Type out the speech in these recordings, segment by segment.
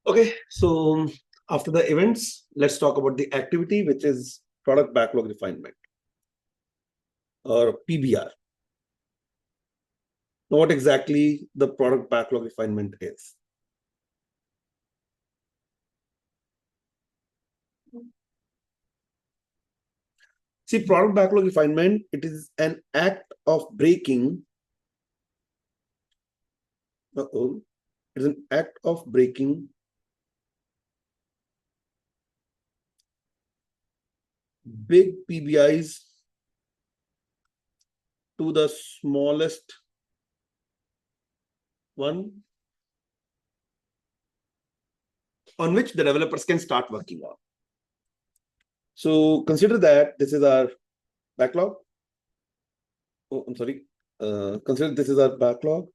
Okay, so after the events, let's talk about the activity, which is product backlog refinement or PBR. Now, what exactly the product backlog refinement is? See, product backlog refinement, it is an act of breaking. It's an act of breaking big PBIs to the smallest one on which the developers can start working on. So consider that this is our backlog. Oh, I'm sorry. Consider this is our backlog,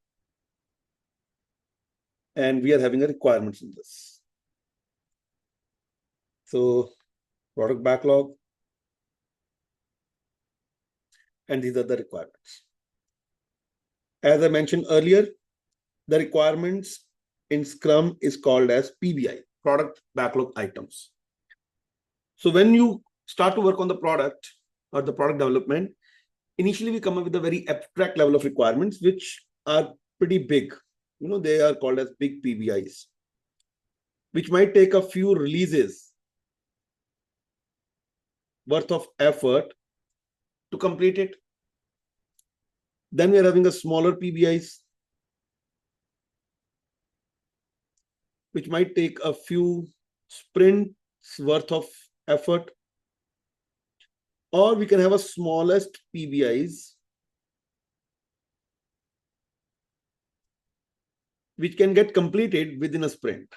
and we are having a requirements in this. So product backlog, and these are the requirements. As I mentioned earlier, the requirements in Scrum is called as PBI, product backlog items. So when you start to work on the product or the product development, initially we come up with a very abstract level of requirements, which are pretty big. They are called as big PBIs, which might take a few releases worth of effort to complete it. Then we are having a smaller PBIs, which might take a few sprints worth of effort. Or we can have a smallest PBIs, which can get completed within a sprint.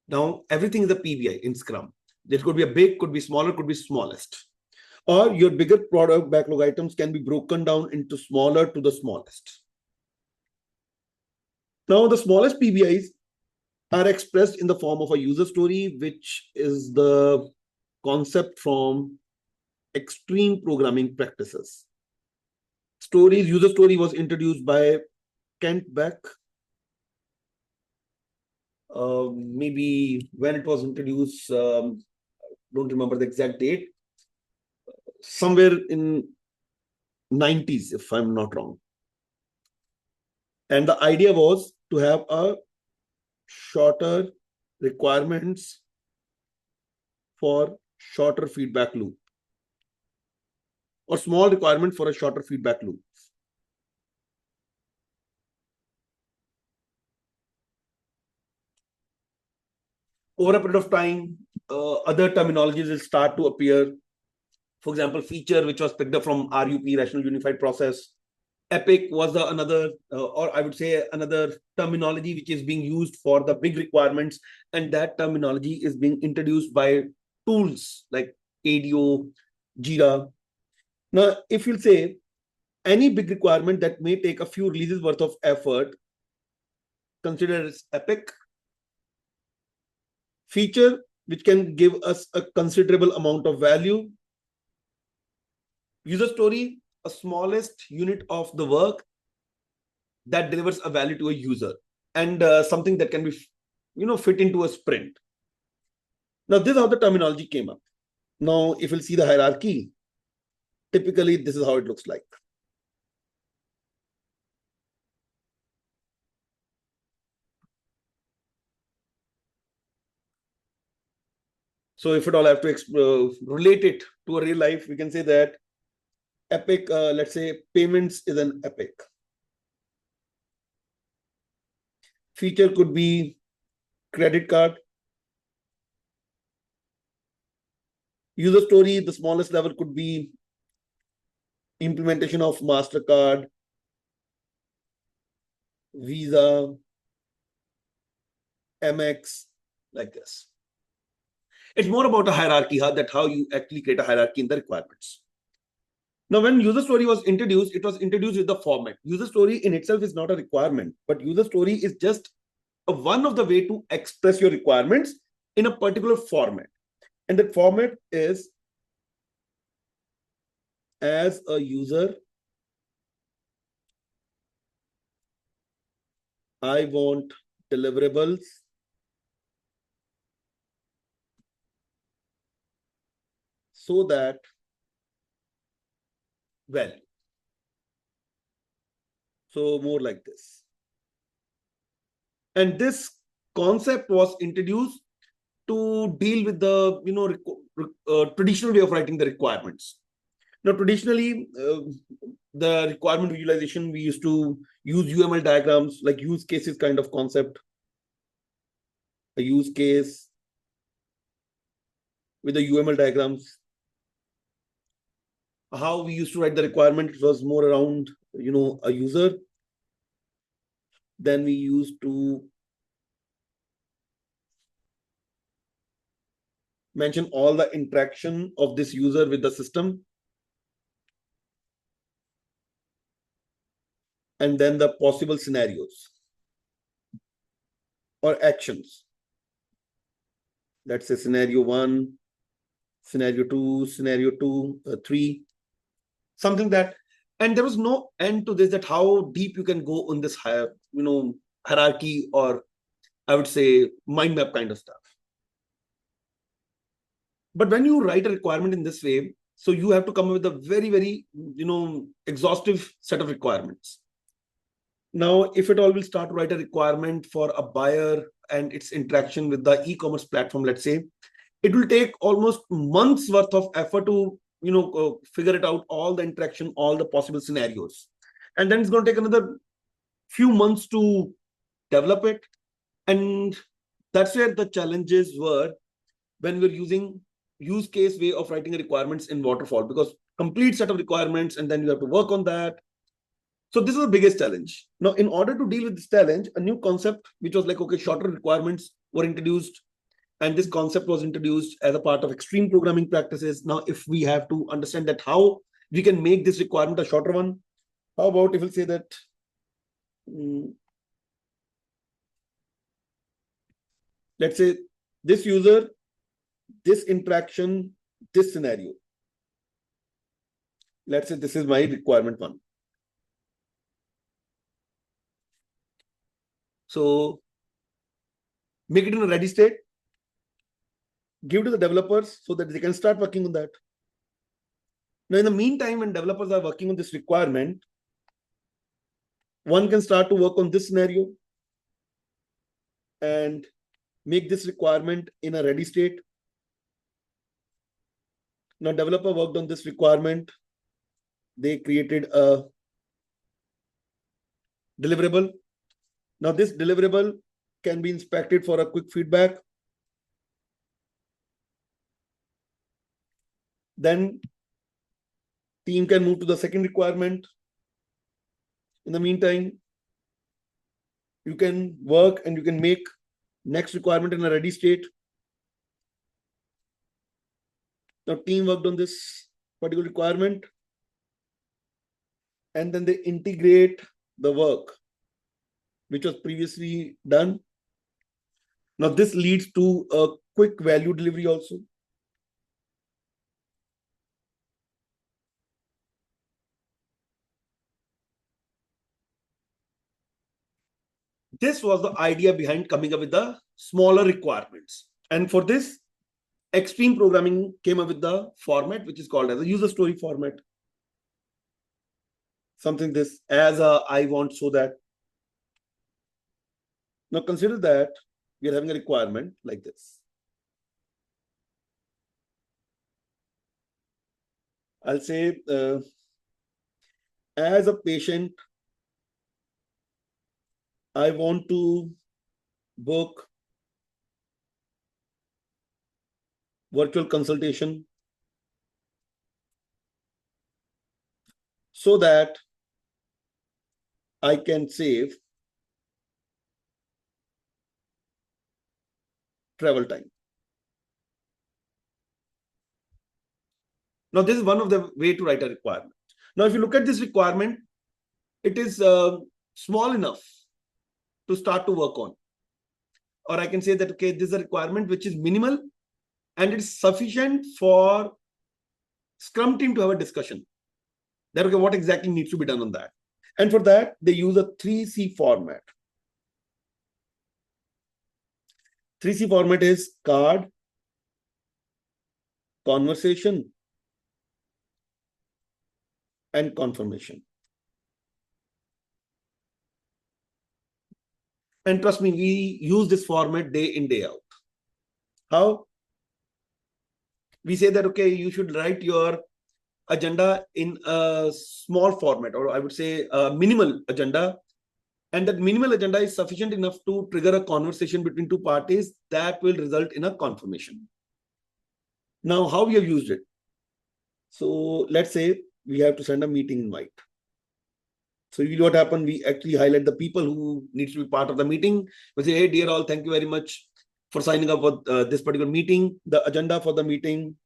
Now, everything is a PBI in Scrum. There could be a big, could be smaller, could be smallest. Or your bigger product backlog items can be broken down into smaller to the smallest. Now, the smallest PBIs are expressed in the form of a user story, which is the concept from extreme programming practices. User story was introduced by Kent Beck. Maybe when it was introduced, don't remember the exact date, somewhere in 90s, if I'm not wrong. And the idea was to have a shorter requirements for shorter feedback loop, or small requirement for a shorter feedback loop. Over a period of time, other terminologies will start to appear. For example, feature, which was picked up from RUP, Rational Unified Process. Epic was another, or I would say another terminology which is being used for the big requirements, and that terminology is being introduced by tools like ADO, Jira. Now, if you'll say any big requirement that may take a few releases worth of effort, consider as Epic. Feature, which can give us a considerable amount of value. User story, a smallest unit of the work that delivers a value to a user, and something that can be fit into a sprint. Now, this is how the terminology came up. Now, if you'll see the hierarchy, typically this is how it looks like. So if at all I have to relate it to a real life, we can say that Epic, let's say payments is an Epic. Feature could be credit card. User story, the smallest level could be implementation of MasterCard, Visa, MX, like this. It's more about a hierarchy, that how you actually create a hierarchy in the requirements. Now, when user story was introduced, it was introduced with the format. User story in itself is not a requirement, but user story is just one of the way to express your requirements in a particular format. And that format is as a user, I want deliverables so that, well, so more like this. And this concept was introduced to deal with the traditional way of writing the requirements. Now, traditionally, the requirement visualization, we used to use UML diagrams, like use cases kind of concept. A use case with the UML diagrams. How we used to write the requirement was more around, a user. Then we used to mention all the interaction of this user with the system. And then the possible scenarios or actions. Let's say scenario 1, scenario 2, scenario 2, 3, something that, and there was no end to this, that how deep you can go on this higher, hierarchy, or I would say mind map kind of stuff. But when you write a requirement in this way, so you have to come up with a very, very, exhaustive set of requirements. Now, if at all we'll start to write a requirement for a buyer and its interaction with the e-commerce platform, let's say, it will take almost months worth of effort to, figure it out, all the interaction, all the possible scenarios. And then it's going to take another few months to develop it. And that's where the challenges were when we're using use case way of writing requirements in waterfall, because complete set of requirements, and then you have to work on that. So this is the biggest challenge. Now, in order to deal with this challenge, a new concept, which was like, okay, shorter requirements were introduced. And this concept was introduced as a part of extreme programming practices. Now, if we have to understand that how we can make this requirement a shorter one, how about if we'll say that, let's say this user, this interaction, this scenario. Let's say this is my requirement 1. So make it in a ready state, give to the developers so that they can start working on that. Now, in the meantime, when developers are working on this requirement, one can start to work on this scenario and make this requirement in a ready state. Now, developer worked on this requirement. They created a deliverable. Now, this deliverable can be inspected for a quick feedback. Then team can move to the second requirement. In the meantime, you can work and you can make next requirement in a ready state. Now, team worked on this particular requirement, and then they integrate the work which was previously done. Now, this leads to a quick value delivery also. This was the idea behind coming up with the smaller requirements. And for this, extreme programming came up with the format, which is called as a user story format. Something this as a I want so that. Now consider that we are having a requirement like this. I'll say as a patient, I want to book virtual consultation so that I can save travel time. Now, this is one of the way to write a requirement. Now, if you look at this requirement, it is small enough to start to work on. Or I can say that, okay, this is a requirement which is minimal and it's sufficient for Scrum team to have a discussion. that, okay, what exactly needs to be done on that. And for that, they use a 3C format. 3C format is card, conversation, and confirmation. And trust me, we use this format day in, day out. How? We say that, okay, you should write your agenda in a small format, or I would say a minimal agenda. And that minimal agenda is sufficient enough to trigger a conversation between two parties that will result in a confirmation. Now, how we have used it? So let's say we have to send a meeting invite. So usually what happens, we actually highlight the people who needs to be part of the meeting. We say, hey, dear all, thank you very much for signing up for this particular meeting. The agenda for the meeting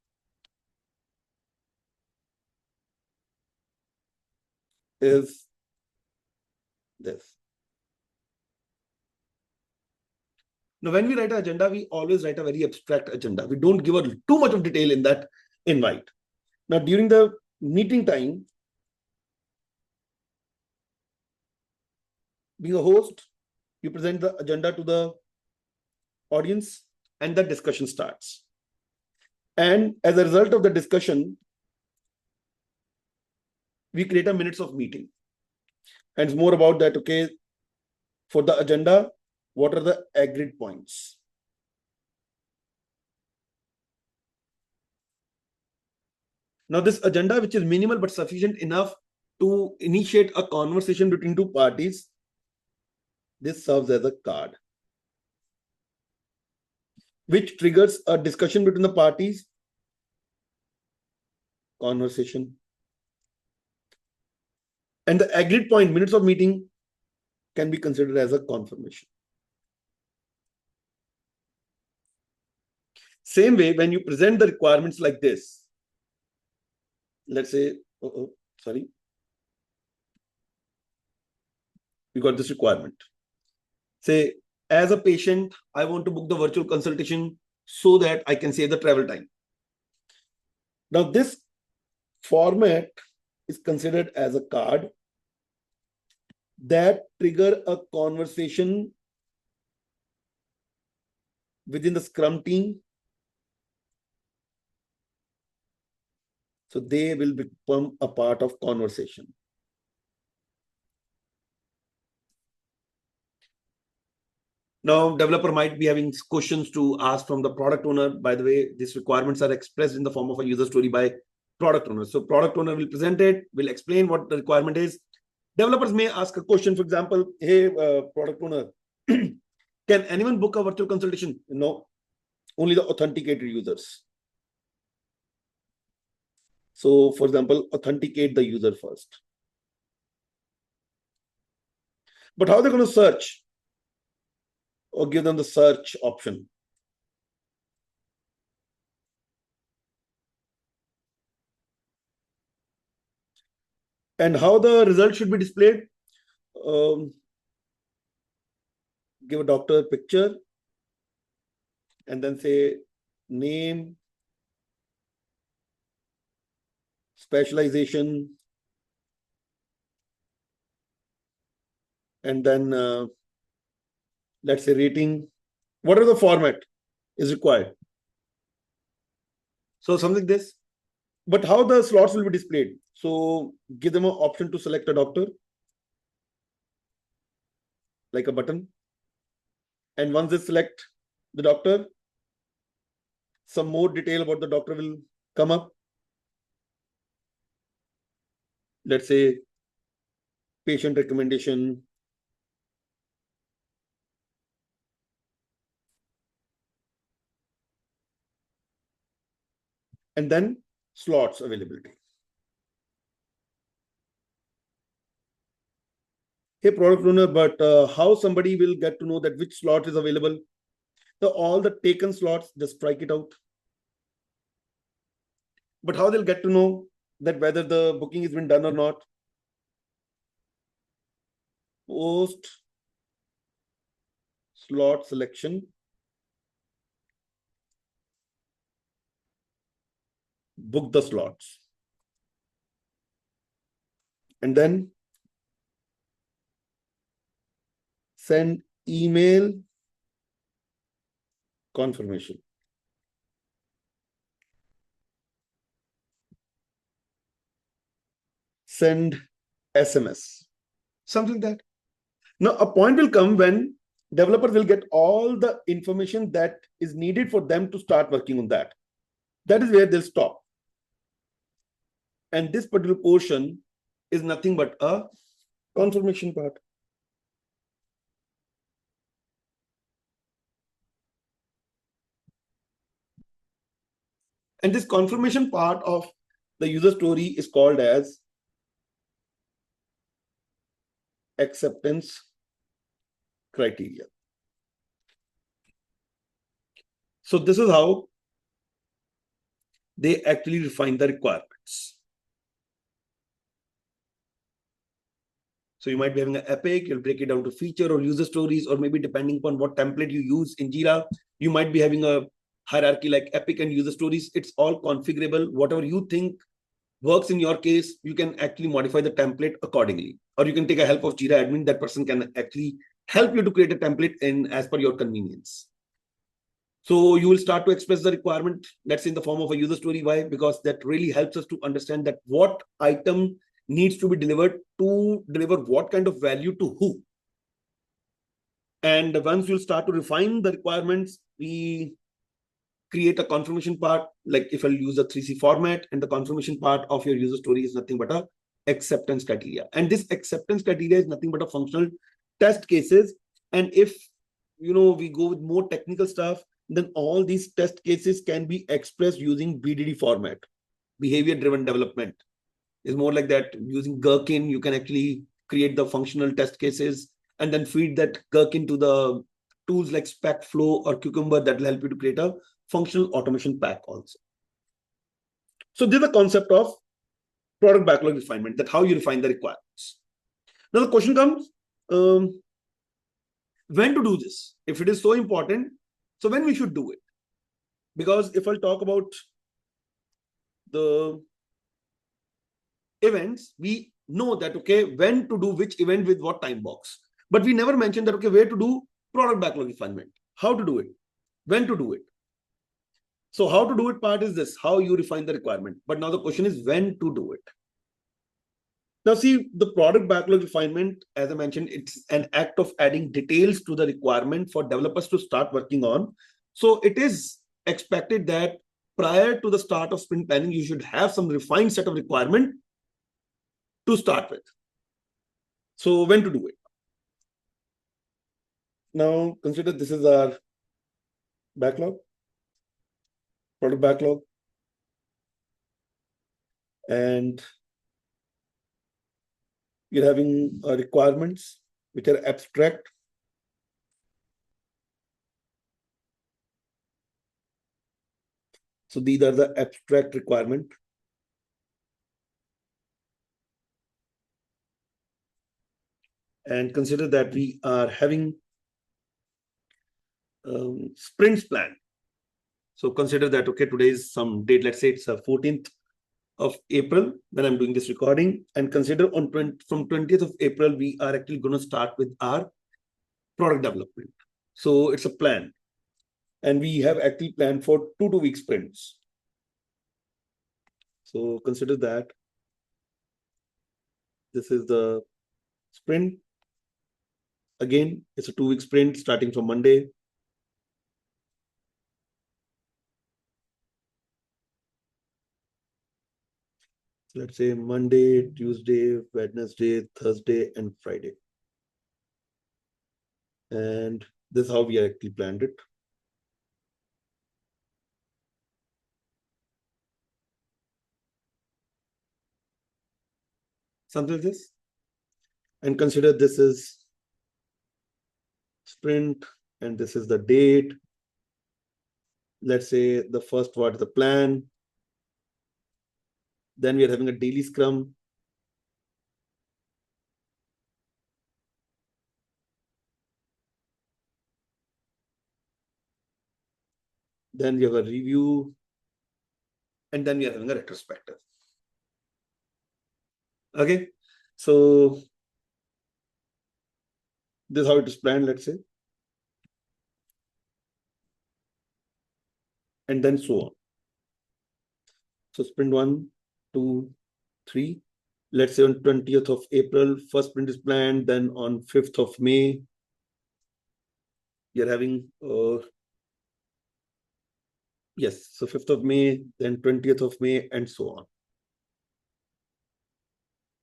is this. Now, when we write an agenda, we always write a very abstract agenda. We don't give too much of detail in that invite. Now, during the meeting time, being a host, you present the agenda to the audience and the discussion starts. And as a result of the discussion, we create a minutes of meeting. And it's more about that, okay, for the agenda, what are the agreed points? Now, this agenda, which is minimal but sufficient enough to initiate a conversation between two parties, this serves as a card, which triggers a discussion between the parties, conversation. And the agreed point, minutes of meeting, can be considered as a confirmation. Same way, when you present the requirements like this, let's say, sorry, we got this requirement. Say, as a patient, I want to book the virtual consultation so that I can save the travel time. Now, this format is considered as a card that trigger a conversation within the Scrum team. So they will become a part of conversation. Now, developer might be having questions to ask from the product owner. By the way, these requirements are expressed in the form of a user story by product owner. So product owner will present it, will explain what the requirement is. Developers may ask a question, for example, hey, product owner, can anyone book a virtual consultation? No, only the authenticated users. So, for example, authenticate the user first. But how they're going to search? Or give them the search option. And how the result should be displayed? Give a doctor picture and then say name, specialization, and then let's say rating. Whatever the format is required. So something like this. But how the slots will be displayed? So give them an option to select a doctor, like a button. And once they select the doctor, some more detail about the doctor will come up. Let's say patient recommendation, and then slots availability. Hey, product owner, but how somebody will get to know that which slot is available? So all the taken slots, just strike it out. But how they'll get to know that whether the booking has been done or not? Post slot selection, book the slots. and then send email confirmation. Send SMS, something like that. Now, a point will come when developers will get all the information that is needed for them to start working on that. That is where they'll stop. And this particular portion is nothing but a confirmation part. And this confirmation part of the user story is called as acceptance criteria. So this is how they actually refine the requirements. So you might be having an epic, you'll break it down to feature or user stories, or maybe depending upon what template you use in Jira, you might be having a hierarchy like epic and user stories. It's all configurable. Whatever you think works in your case, you can actually modify the template accordingly. Or you can take a help of Jira admin. That person can actually help you to create a template in as per your convenience. So you will start to express the requirement, let's say in the form of a user story. Why? Because that really helps us to understand that what item needs to be delivered to deliver what kind of value to who. And once you'll start to refine the requirements, we create a confirmation part, like if I'll use a 3C format, and the confirmation part of your user story is nothing but a acceptance criteria. And this acceptance criteria is nothing but a functional test cases. And if we go with more technical stuff, then all these test cases can be expressed using BDD format. Behavior driven development is more like that. Using Gherkin, you can actually create the functional test cases and then feed that Gherkin to the tools like SpecFlow or Cucumber that will help you to create a functional automation pack also. So this is the concept of product backlog refinement, that how you refine the requirements. Now the question comes, when to do this? If it is so important, so when we should do it? Because if I'll talk about the events, we know that, okay, when to do which event with what time box. But we never mentioned that, okay, where to do product backlog refinement, how to do it, when to do it. So how to do it part is this, how you refine the requirement. But now the question is when to do it. Now see, the product backlog refinement, as I mentioned, it's an act of adding details to the requirement for developers to start working on. So it is expected that prior to the start of sprint planning, you should have some refined set of requirement to start with. So when to do it? Now consider this is our backlog, product backlog. And you're having requirements which are abstract. So these are the abstract requirement. And consider that we are having sprints plan. So consider that, okay, today is some date, let's say it's 14th of April when I'm doing this recording. And consider from 20th of April, we are actually going to start with our product development. So it's a plan. And we have actually planned for 2-week sprints. So consider that this is the sprint. Again, it's a 2-week sprint starting from Monday. So let's say Monday, Tuesday, Wednesday, Thursday, and Friday. And this is how we actually planned it. Something like this. And consider this is sprint and this is the date. Let's say the first part is the plan. Then we are having a daily scrum. Then we have a review. And then we are having a retrospective. Okay. So this is how it is planned, let's say, and then so on. So sprint 1, 2, 3. Let's say on 20th of April, first sprint is planned. Then on 5th of May, you're having, yes, so 5th of May, then 20th of May, and so on.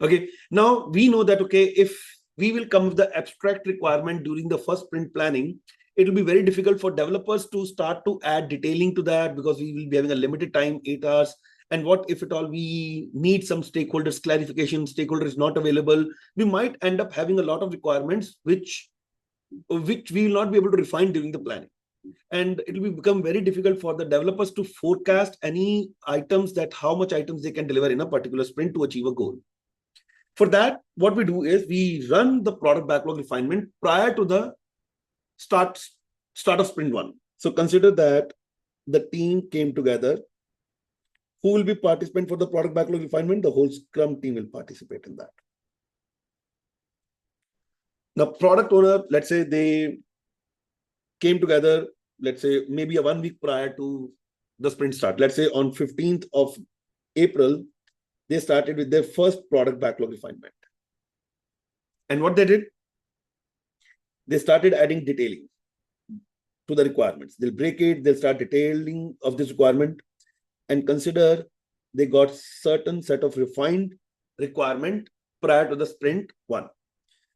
Okay, now we know that, okay, if we will come with the abstract requirement during the first sprint planning, it will be very difficult for developers to start to add detailing to that because we will be having a limited time, 8 hours. And what if at all we need some stakeholders clarification, stakeholder is not available, we might end up having a lot of requirements which we will not be able to refine during the planning. And it will become very difficult for the developers to forecast any items, that how much items they can deliver in a particular sprint to achieve a goal. For that, what we do is we run the product backlog refinement prior to the start of sprint 1. So consider that the team came together. Who will be participant for the product backlog refinement? The whole Scrum team will participate in that. Now, product owner, let's say they came together, let's say maybe a 1 week prior to the sprint start. Let's say on 15th of April, they started with their first product backlog refinement. And what they did, they started adding detailing to the requirements. They'll break it, they'll start detailing of this requirement, and consider they got certain set of refined requirement prior to the sprint 1.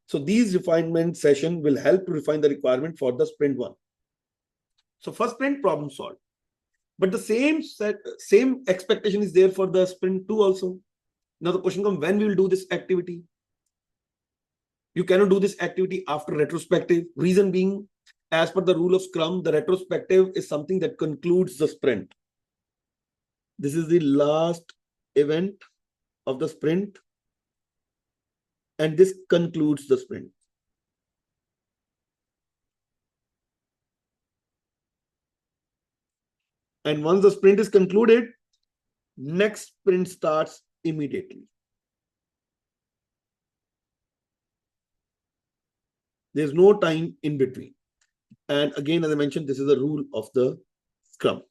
So these refinement session will help to refine the requirement for the sprint 1. So first sprint, problem solved. But the same expectation is there for the sprint 2 also. Now the question comes, when we will do this activity? You cannot do this activity after retrospective. Reason being, as per the rule of Scrum, the retrospective is something that concludes the sprint. This is the last event of the sprint, and this concludes the sprint. And once the sprint is concluded, next sprint starts immediately. There's no time in between. And again, as I mentioned, this is a rule of the Scrum.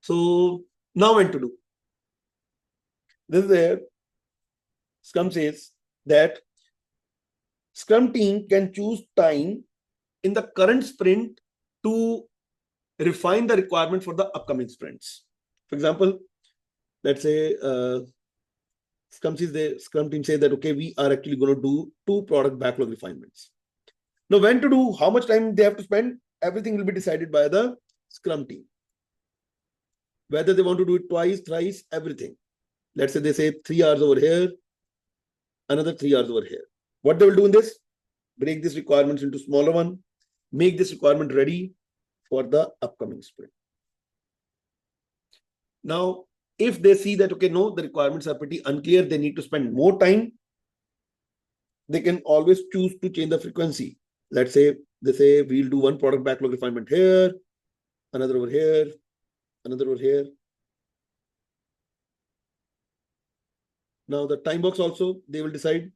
So now when to do? This is where Scrum says that Scrum team can choose time in the current sprint to refine the requirement for the upcoming sprints. For example, let's say Scrum team says that, okay, we are actually going to do 2 product backlog refinements. Now, when to do, how much time they have to spend, everything will be decided by the Scrum team. Whether they want to do it twice, thrice, everything. Let's say they say 3 hours over here, another 3 hours over here. What they will do in this? Break these requirements into smaller one, make this requirement ready for the upcoming sprint. Now, if they see that, okay, no, the requirements are pretty unclear, they need to spend more time, they can always choose to change the frequency. Let's say they say we'll do 1 product backlog refinement here, another over here, another over here. Now the time box also they will decide,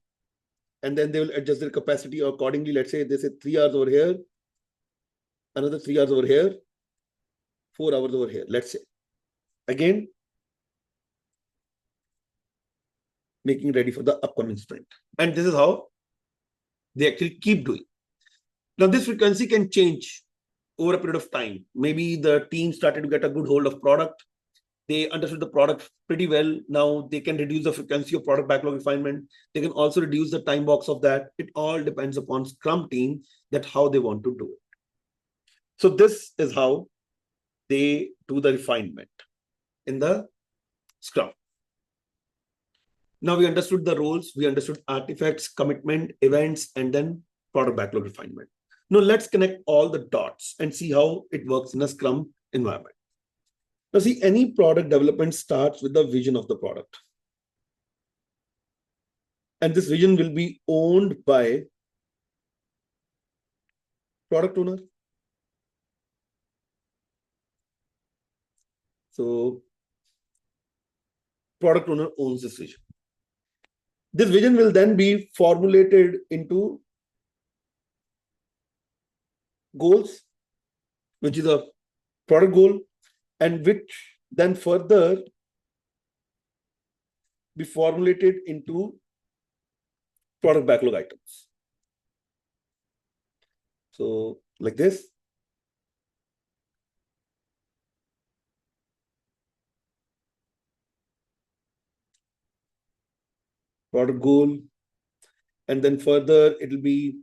and then they will adjust their capacity accordingly. Let's say they say 3 hours over here, another 3 hours over here, 4 hours over here. Let's say again, making ready for the upcoming sprint. And this is how they actually keep doing. Now this frequency can change over a period of time. Maybe the team started to get a good hold of product. They understood the product pretty well. Now they can reduce the frequency of product backlog refinement. They can also reduce the time box of that. It all depends upon Scrum team that how they want to do it. So this is how they do the refinement in the Scrum. Now we understood the roles, we understood artifacts, commitment, events, and then product backlog refinement. Now let's connect all the dots and see how it works in a Scrum environment. Now see, any product development starts with the vision of the product. And this vision will be owned by product owner. So product owner owns this vision. This vision will then be formulated into goals, which is a product goal, and which then further be formulated into product backlog items. So like this. Product goal, and then further it will be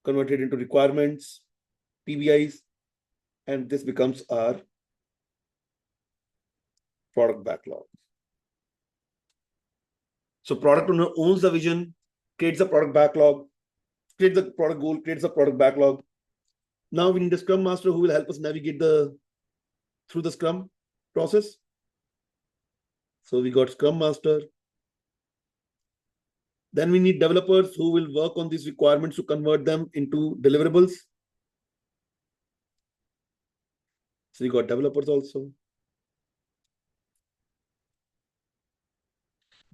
converted into requirements, PBIs, and this becomes our product backlog. So product owner owns the vision, creates the product backlog, creates the product goal, creates the product backlog. Now we need a Scrum Master who will help us navigate through the Scrum process. So we got Scrum Master. Then we need developers who will work on these requirements to convert them into deliverables. So we got developers also.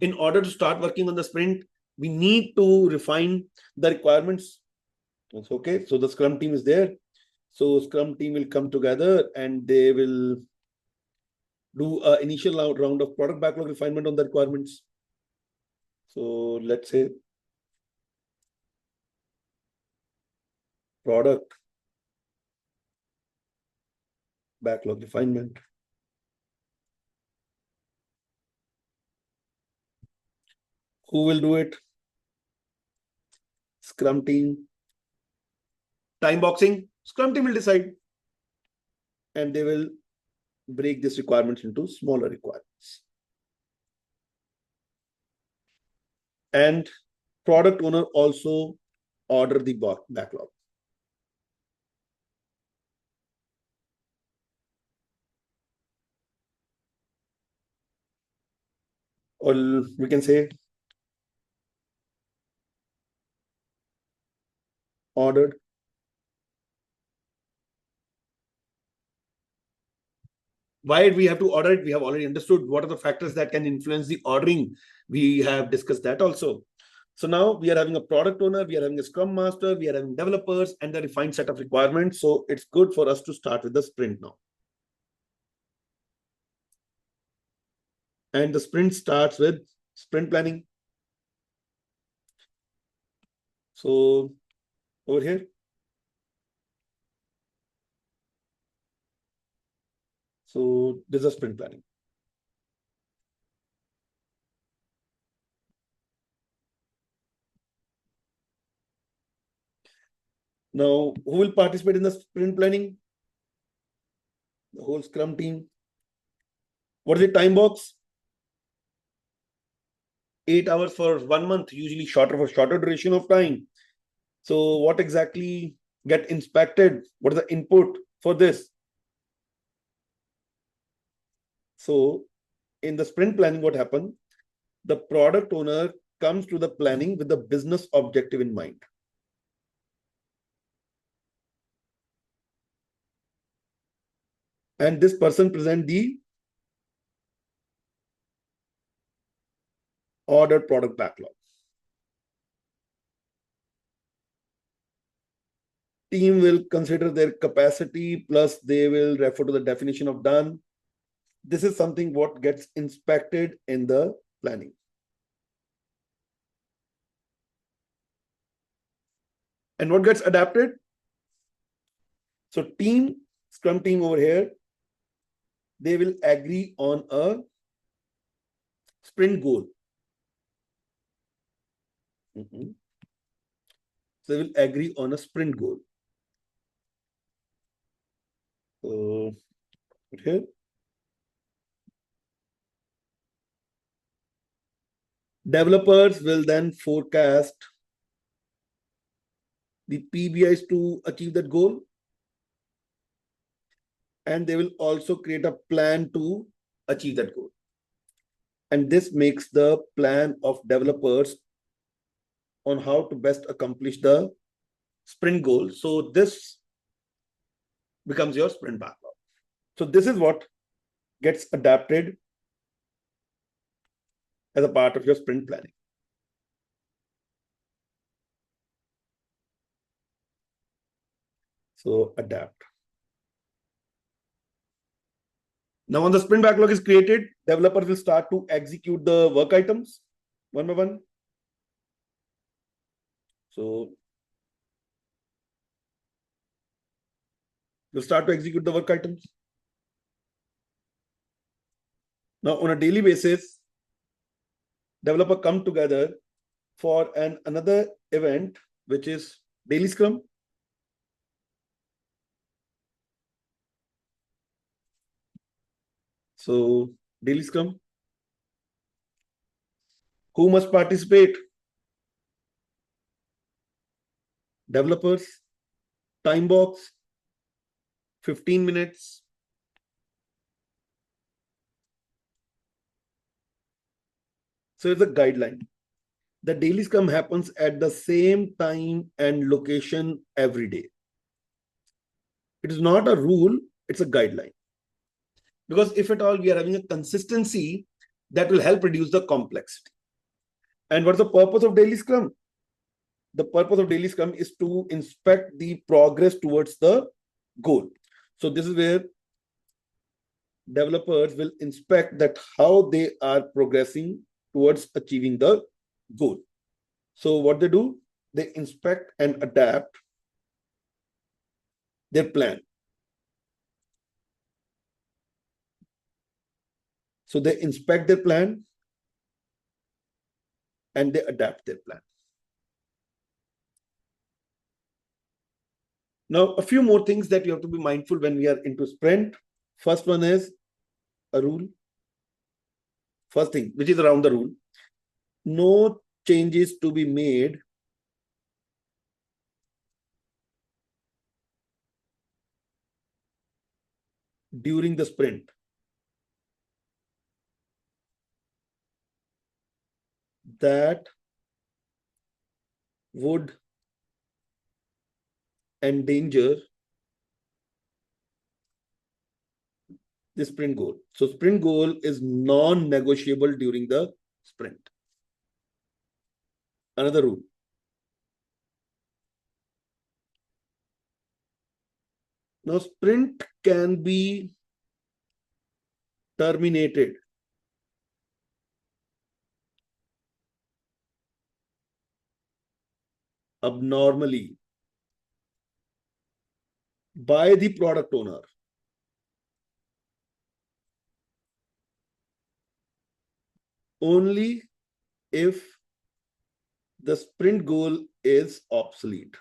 In order to start working on the sprint, we need to refine the requirements. That's okay. So the Scrum team is there. So Scrum team will come together and they will do an initial round of product backlog refinement on the requirements. So let's say product backlog refinement. Who will do it? Scrum team. Time boxing, Scrum team will decide. And they will break these requirements into smaller requirements. And product owner also order the backlog. Or we can say ordered. Why we have to order it? We have already understood what are the factors that can influence the ordering. We have discussed that also. So now we are having a product owner, we are having a Scrum Master, we are having developers and a refined set of requirements. So it's good for us to start with the sprint now. And the sprint starts with sprint planning. So over here. So this is a sprint planning. Now, who will participate in the sprint planning? The whole Scrum team. What is the time box? 8 hours for 1 month, usually shorter for shorter duration of time. So what exactly get inspected? What is the input for this? So in the sprint planning, what happened? The product owner comes to the planning with the business objective in mind. And this person present the ordered product backlog. Team will consider their capacity, plus they will refer to the definition of done. This is something what gets inspected in the planning. And what gets adapted? So team, Scrum team over here, they will agree on a sprint goal. So they will agree on a sprint goal. So here. Developers will then forecast the PBIs to achieve that goal. And they will also create a plan to achieve that goal. And this makes the plan of developers on how to best accomplish the sprint goal. So this becomes your sprint backlog. So this is what gets adapted as a part of your sprint planning. So adapt. Now, when the sprint backlog is created, developers will start to execute the work items one by one. So we'll start to execute the work items. Now, on a daily basis, developer come together for another event, which is daily Scrum. So daily Scrum. Who must participate? Developers. Time box, 15 minutes. So it's a guideline. The daily Scrum happens at the same time and location every day. It is not a rule, it's a guideline. Because if at all we are having a consistency, that will help reduce the complexity. And what's the purpose of daily Scrum? The purpose of daily Scrum is to inspect the progress towards the goal. So this is where developers will inspect that how they are progressing towards achieving the goal. So what they do, they inspect and adapt their plan. So they inspect their plan and they adapt their plan. Now, a few more things that you have to be mindful when we are into sprint. First one is a rule. First thing, which is around the rule. No changes to be made during the sprint. That would endanger the sprint goal. So sprint goal is non-negotiable during the sprint. Another rule. Now, sprint can be terminated abnormally by the product owner only if the sprint goal is obsolete.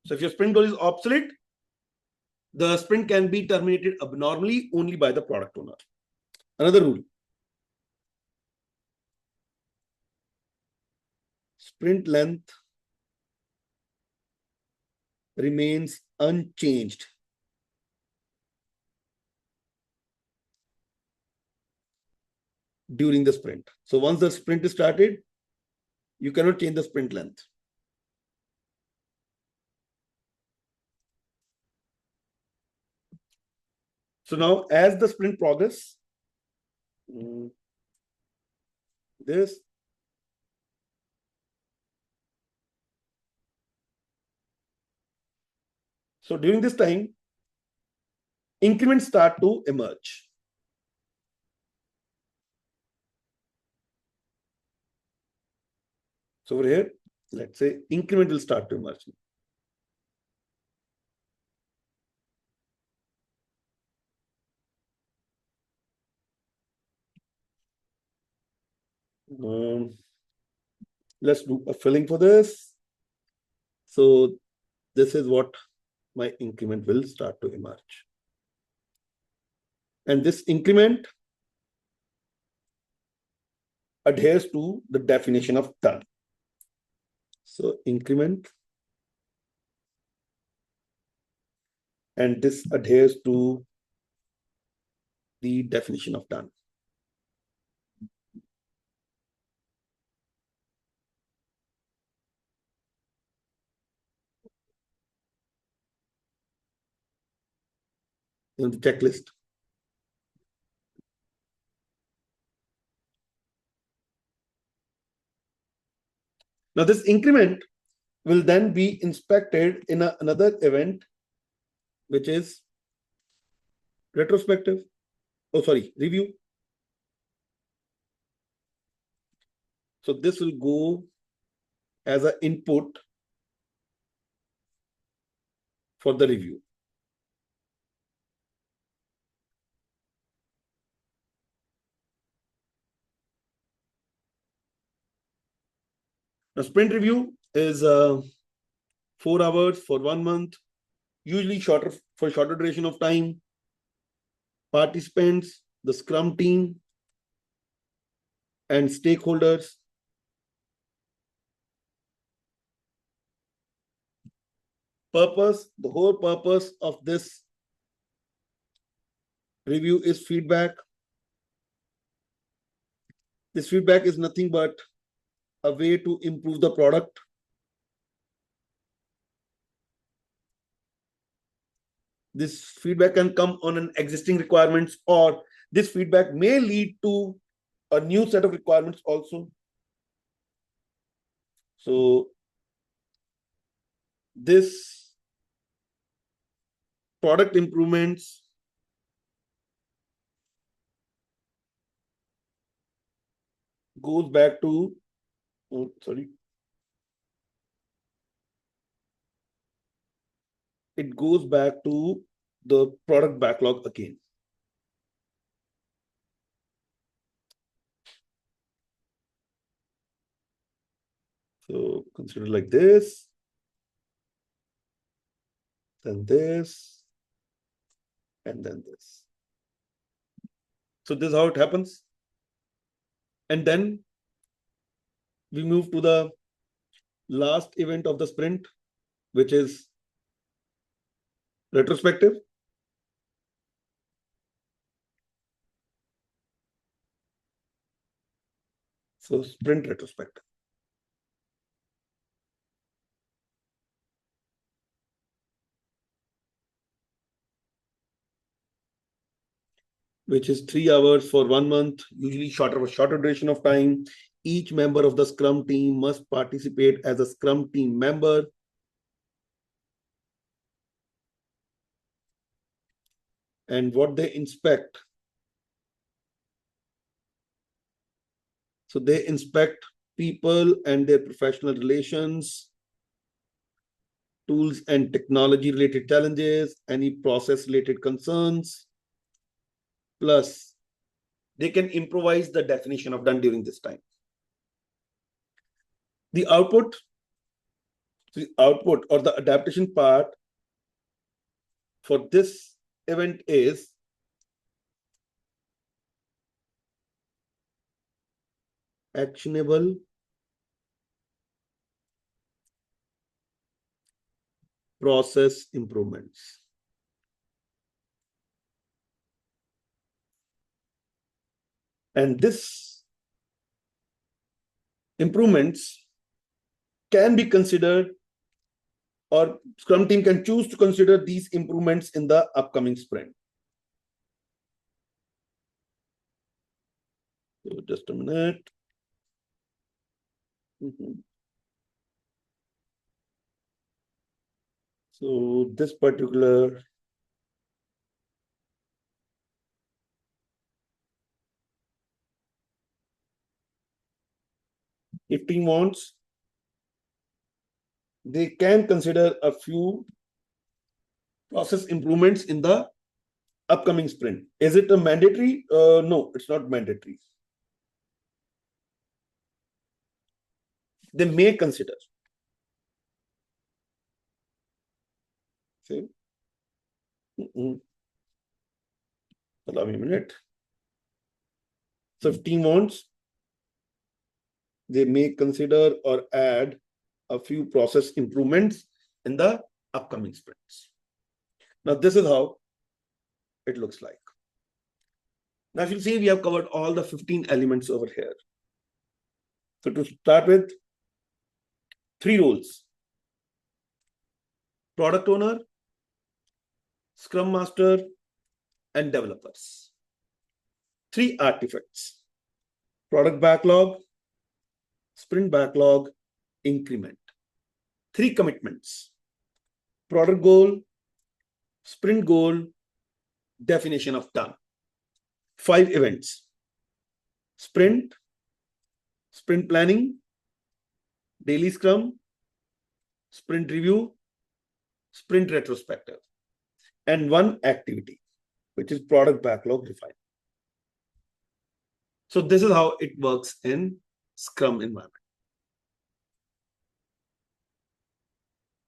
So if your sprint goal is obsolete, the sprint can be terminated abnormally only by the product owner. Another rule. Sprint length remains unchanged during the sprint. So once the sprint is started, you cannot change the sprint length. So now as the sprint progress, this so during this time, increments start to emerge. So over here, let's say increment will start to emerge. Let's do a filling for this. So this is what my increment will start to emerge. And this increment adheres to the definition of done. So increment, and this adheres to the definition of done. in the checklist. Now this increment will then be inspected in another event, which is retrospective. Oh, sorry, review. So this will go as an input for the review. Now sprint review is 4 hours for 1 month, usually shorter for shorter duration of time. Participants, the Scrum team, and stakeholders. Purpose, the whole purpose of this review is feedback. This feedback is nothing but a way to improve the product. This feedback can come on an existing requirements, or this feedback may lead to a new set of requirements also. So this product improvements goes back to, oh, sorry. It goes back to the product backlog again. So consider like this, then this, and then this. So this is how it happens. And then we move to the last event of the sprint, which is retrospective. So sprint retrospective. Which is 3 hours for 1 month, usually shorter duration of time. Each member of the Scrum team must participate as a Scrum team member. And what they inspect. So they inspect people and their professional relations, tools and technology related challenges, any process related concerns. Plus, they can improvise the definition of done during this time. The output or the adaptation part for this event is actionable process improvements. And this improvements can be considered, or Scrum team can choose to consider these improvements in the upcoming sprint. So just a minute. So this particular if team wants, they can consider a few process improvements in the upcoming sprint. Is it a mandatory? No, it's not mandatory. They may consider. See? Allow me a minute. So if team wants, they may consider or add a few process improvements in the upcoming sprints. Now, this is how it looks like. Now, if you see, we have covered all the 15 elements over here. So to start with, 3 roles: product owner, Scrum Master, and developers. 3 artifacts: product backlog, sprint backlog, increment. 3 commitments: product goal, sprint goal, definition of done. 5 events: sprint, sprint planning, daily scrum, sprint review, sprint retrospective, and 1 activity, which is product backlog refinement. So this is how it works in Scrum environment.